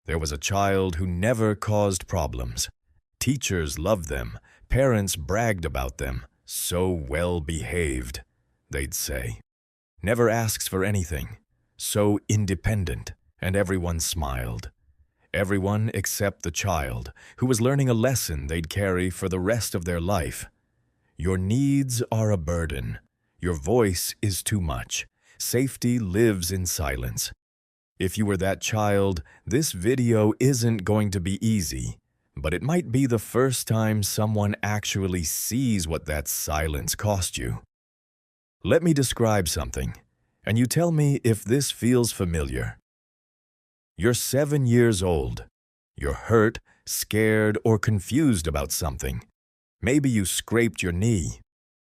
There was a child who never caused problems. Teachers loved them, parents bragged about them. So well behaved, they'd say. Never asks for anything. So independent, and everyone smiled. Everyone except the child, who was learning a lesson they'd carry for the rest of their life. Your needs are a burden. Your voice is too much. Safety lives in silence. If you were that child, this video isn't going to be easy, but it might be the first time someone actually sees what that silence cost you. Let me describe something, and you tell me if this feels familiar. You're 7 years old. You're hurt, scared, or confused about something. Maybe you scraped your knee.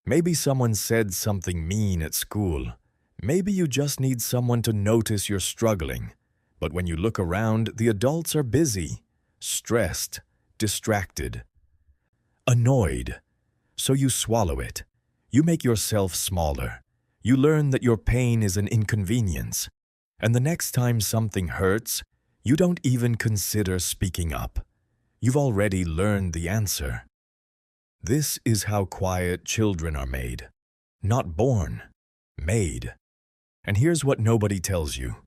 Maybe someone said something mean at school. Maybe you just need someone to notice you're struggling. But when you look around, the adults are busy, stressed, distracted, annoyed. So you swallow it. You make yourself smaller. You learn that your pain is an inconvenience. And the next time something hurts, you don't even consider speaking up. You've already learned the answer. This is how quiet children are made. Not born, made. And here's what nobody tells you.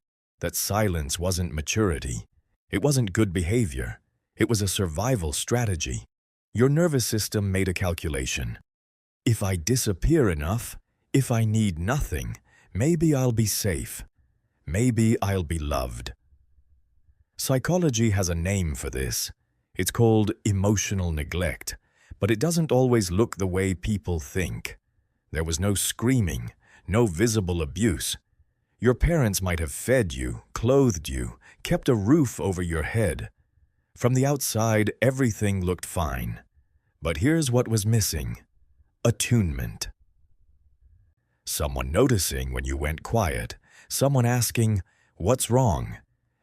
That silence wasn't maturity. It wasn't good behavior. It was a survival strategy. Your nervous system made a calculation. If I disappear enough, if I need nothing, maybe I'll be safe. Maybe I'll be loved. Psychology has a name for this. It's called emotional neglect, but it doesn't always look the way people think. There was no screaming, no visible abuse. Your parents might have fed you, clothed you, kept a roof over your head. From the outside, everything looked fine. But here's what was missing: attunement. Someone noticing when you went quiet, someone asking, "What's wrong?"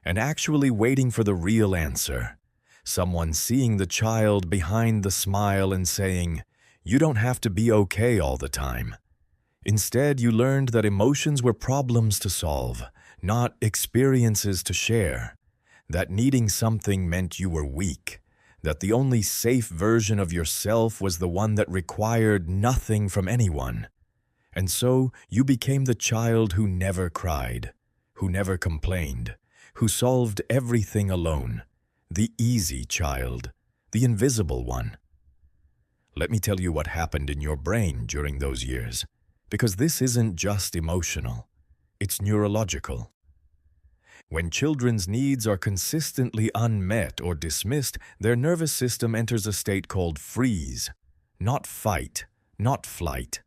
and actually waiting for the real answer. Someone seeing the child behind the smile and saying, "You don't have to be okay all the time." Instead, you learned that emotions were problems to solve, not experiences to share. That needing something meant you were weak. That the only safe version of yourself was the one that required nothing from anyone. And so you became the child who never cried, who never complained, who solved everything alone. The easy child, the invisible one. Let me tell you what happened in your brain during those years. Because this isn't just emotional, it's neurological. When children's needs are consistently unmet or dismissed, their nervous system enters a state called freeze. Not fight, not flight.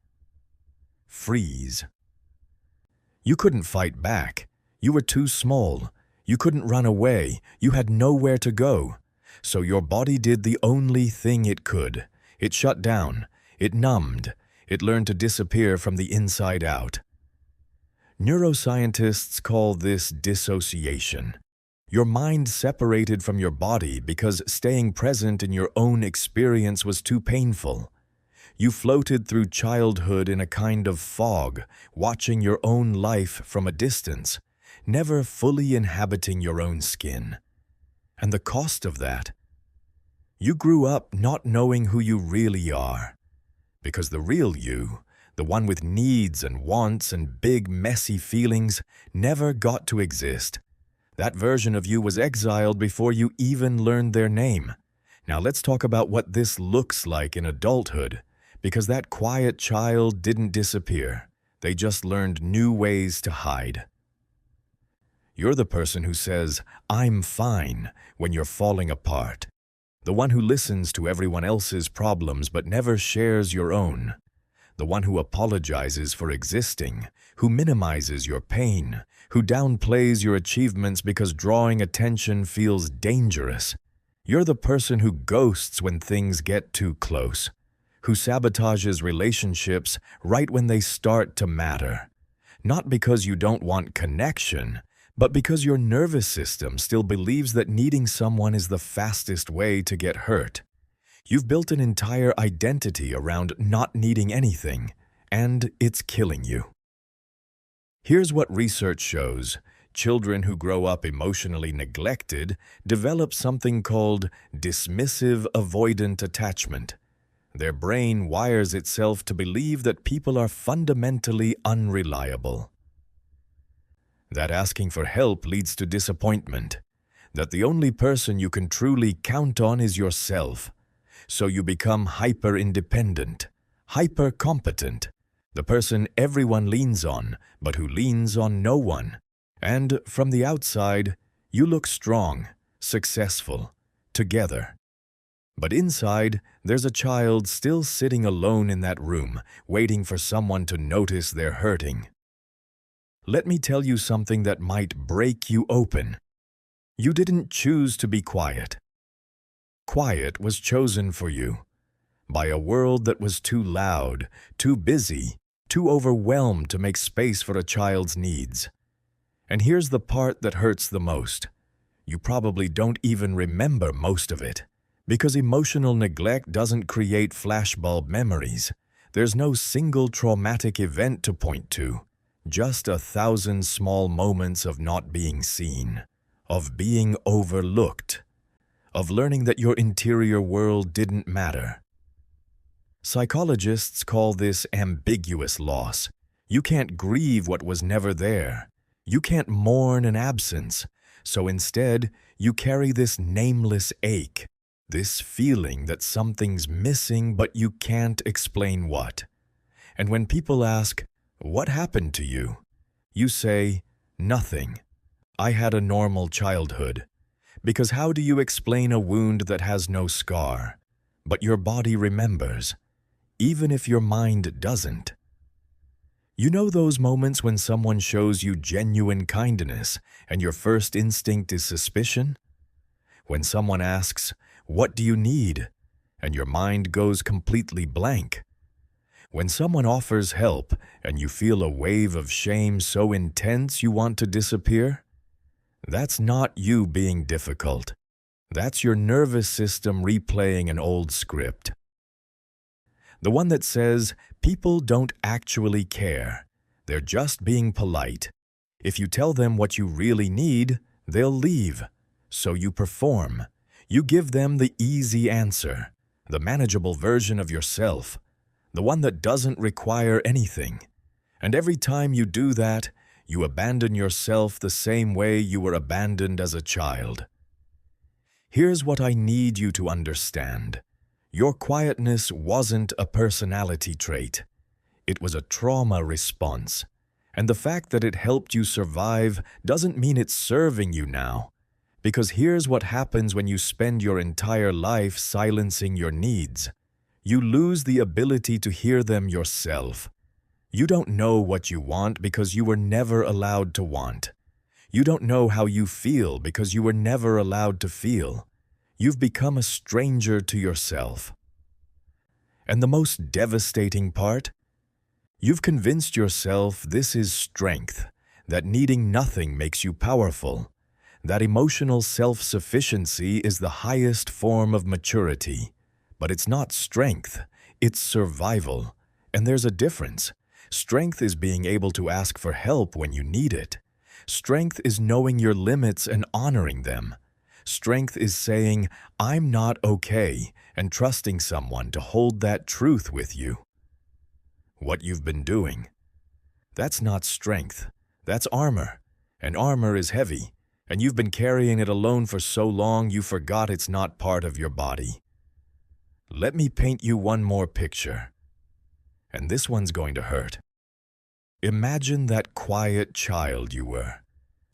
Freeze. You couldn't fight back. You were too small. You couldn't run away. You had nowhere to go. So your body did the only thing it could. It shut down. It numbed. It learned to disappear from the inside out. Neuroscientists call this dissociation. Your mind separated from your body because staying present in your own experience was too painful. You floated through childhood in a kind of fog, watching your own life from a distance, never fully inhabiting your own skin. And the cost of that? You grew up not knowing who you really are. Because the real you, the one with needs and wants and big, messy feelings, never got to exist. That version of you was exiled before you even learned their name. Now let's talk about what this looks like in adulthood, because that quiet child didn't disappear. They just learned new ways to hide. You're the person who says, "I'm fine," when you're falling apart. The one who listens to everyone else's problems but never shares your own. The one who apologizes for existing, who minimizes your pain, who downplays your achievements because drawing attention feels dangerous. You're the person who ghosts when things get too close, who sabotages relationships right when they start to matter. Not because you don't want connection, but because your nervous system still believes that needing someone is the fastest way to get hurt. You've built an entire identity around not needing anything, and it's killing you. Here's what research shows. Children who grow up emotionally neglected develop something called dismissive-avoidant attachment. Their brain wires itself to believe that people are fundamentally unreliable. That asking for help leads to disappointment, that the only person you can truly count on is yourself. So you become hyper-independent, hyper-competent, the person everyone leans on, but who leans on no one. And from the outside, you look strong, successful, together. But inside, there's a child still sitting alone in that room, waiting for someone to notice they're hurting. Let me tell you something that might break you open. You didn't choose to be quiet. Quiet was chosen for you by a world that was too loud, too busy, too overwhelmed to make space for a child's needs. And here's the part that hurts the most. You probably don't even remember most of it, because emotional neglect doesn't create flashbulb memories. There's no single traumatic event to point to, just 1,000 small moments of not being seen, of being overlooked, of learning that your interior world didn't matter. Psychologists call this ambiguous loss. You can't grieve what was never there. You can't mourn an absence. So instead, you carry this nameless ache, this feeling that something's missing but you can't explain what. And when people ask, "What happened to you?" you say, "Nothing. I had a normal childhood." Because how do you explain a wound that has no scar? But your body remembers, even if your mind doesn't. You know those moments when someone shows you genuine kindness and your first instinct is suspicion? When someone asks, "What do you need?" and your mind goes completely blank. When someone offers help and you feel a wave of shame so intense you want to disappear? That's not you being difficult. That's your nervous system replaying an old script. The one that says, people don't actually care. They're just being polite. If you tell them what you really need, they'll leave. So you perform. You give them the easy answer, the manageable version of yourself, the one that doesn't require anything. And every time you do that, you abandon yourself the same way you were abandoned as a child. Here's what I need you to understand. Your quietness wasn't a personality trait. It was a trauma response. And the fact that it helped you survive doesn't mean it's serving you now. Because here's what happens when you spend your entire life silencing your needs. You lose the ability to hear them yourself. You don't know what you want because you were never allowed to want. You don't know how you feel because you were never allowed to feel. You've become a stranger to yourself. And the most devastating part? You've convinced yourself this is strength, that needing nothing makes you powerful, that emotional self-sufficiency is the highest form of maturity. But it's not strength, it's survival. And there's a difference. Strength is being able to ask for help when you need it. Strength is knowing your limits and honoring them. Strength is saying, "I'm not okay," and trusting someone to hold that truth with you. What you've been doing. That's not strength. That's armor. And armor is heavy. And you've been carrying it alone for so long you forgot it's not part of your body. Let me paint you one more picture. And this one's going to hurt. Imagine that quiet child you were,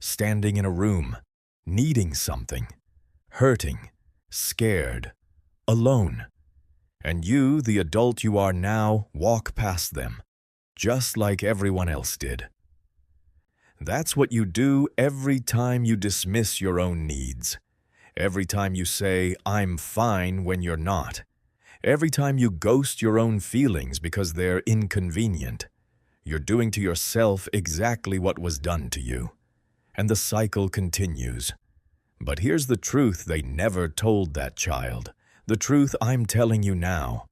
standing in a room, needing something, hurting, scared, alone. And you, the adult you are now, walk past them, just like everyone else did. That's what you do every time you dismiss your own needs. Every time you say, "I'm fine," when you're not. Every time you ghost your own feelings because they're inconvenient. You're doing to yourself exactly what was done to you. And the cycle continues. But here's the truth they never told that child. The truth I'm telling you now.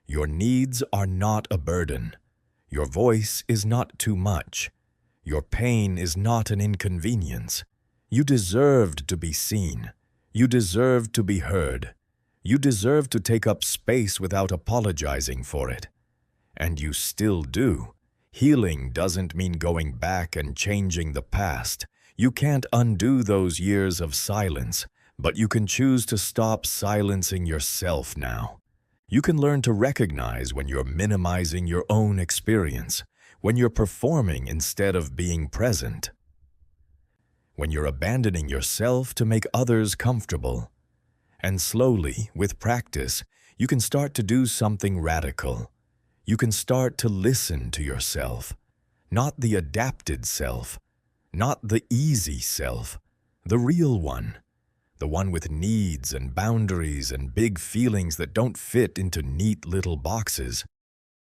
Your needs are not a burden. Your voice is not too much. Your pain is not an inconvenience. You deserved to be seen. You deserved to be heard. You deserve to take up space without apologizing for it. And you still do. Healing doesn't mean going back and changing the past. You can't undo those years of silence, but you can choose to stop silencing yourself now. You can learn to recognize when you're minimizing your own experience, when you're performing instead of being present, when you're abandoning yourself to make others comfortable. And slowly, with practice, you can start to do something radical. You can start to listen to yourself, not the adapted self, not the easy self, the real one, the one with needs and boundaries and big feelings that don't fit into neat little boxes.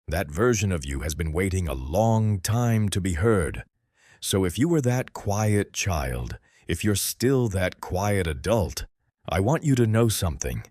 That version of you has been waiting a long time to be heard. So if you were that quiet child, if you're still that quiet adult, I want you to know something.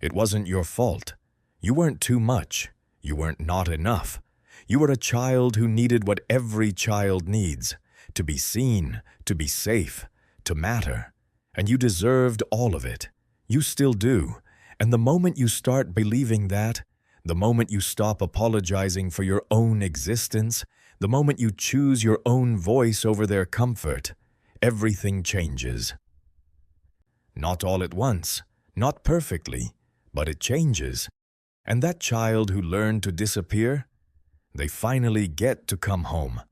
It wasn't your fault. You weren't too much. You weren't not enough. You were a child who needed what every child needs, to be seen, to be safe, to matter. And you deserved all of it. You still do. And the moment you start believing that, the moment you stop apologizing for your own existence, the moment you choose your own voice over their comfort, everything changes. Not all at once, not perfectly, but it changes. And that child who learned to disappear, they finally get to come home.